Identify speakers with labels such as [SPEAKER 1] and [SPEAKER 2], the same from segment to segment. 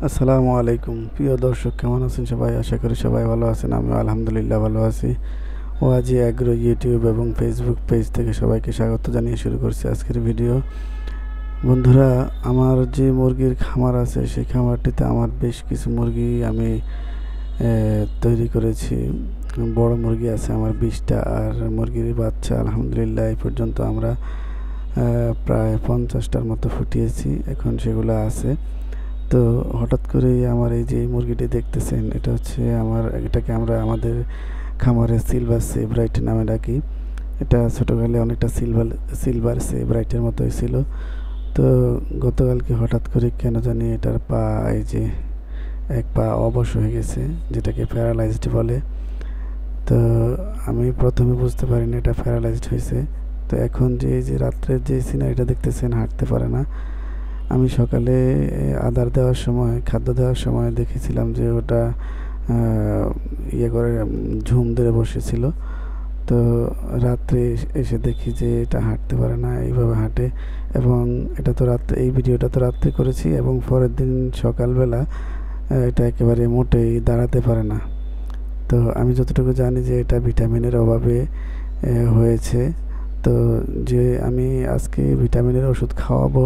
[SPEAKER 1] আসসালামু আলাইকুম প্রিয় দর্শক, কেমন আছেন সবাই? আশা করি সবাই ভালো আছেন। আমিও আলহামদুলিল্লাহ ভালো আছি। ওয়াজি অ্যাগ্রো ইউটিউব এবং ফেসবুক পেজ থেকে সবাইকে স্বাগত জানিয়ে শুরু করছি আজকের ভিডিও। বন্ধুরা, আমার যে মুরগির খামার আছে সেই খামারটিতে আমার বেশ কিছু মুরগি আমি তৈরি করেছি। বড় মুরগি আছে আমার 20টা, আর মুরগির বাচ্চা আলহামদুলিল্লাহ এই পর্যন্ত আমরা প্রায় 50টার মতো ফুটিয়েছি। এখন সেগুলো আছে। তো হঠাৎ করেই আমার এই যে মুরগিটি দেখতেছেন, এটাকে আমরা আমাদের খামারে সিলভার সে ব্রাইট নামে ডাকি। এটা ছোটোকালে অনেকটা সিলভার সে ব্রাইটের মতোই ছিল। তো গতকালকে হঠাৎ করে কেন জানি এটার পা, এই যে এক পা অবশ হয়ে গেছে, যেটাকে প্যারালাইজড বলে। তো আমি প্রথমে বুঝতে পারিনি এটা প্যারালাইজড হয়েছে। তো এখন যে এই যে রাত্রের যে সিনারিটা দেখতেছেন, হাঁটতে পারে না। আমি সকালে আদার দেওয়ার সময়, খাদ্য দেওয়ার সময় দেখেছিলাম যে ওটা ইয়ে করে ঝুম ধরে বসেছিল। তো রাত্রে এসে দেখি যে এটা হাঁটতে পারে না, এইভাবে হাঁটে। এবং এটা তো রাত্রে, এই ভিডিওটা তো রাত্রে করেছি, এবং পরের দিন সকালবেলা এটা একেবারে মোটেই দাঁড়াতে পারে না। তো আমি যতটুকু জানি যে এটা ভিটামিনের অভাবে হয়েছে। তো যে আমি আজকে ভিটামিনের ওষুধ খাওয়াবো।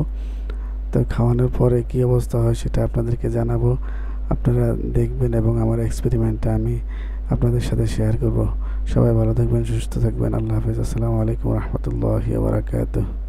[SPEAKER 1] তো খাওয়ানোর পরে কী অবস্থা হয় সেটা আপনাদেরকে জানাবো। আপনারা দেখবেন এবং আমার এক্সপেরিমেন্টটা আমি আপনাদের সাথে শেয়ার করব। সবাই ভালো থাকবেন, সুস্থ থাকবেন। আল্লাহ হাফেজ। আসসালামু আলাইকুম রহমতুল্লাহি ওয়া বারাকাতুহু।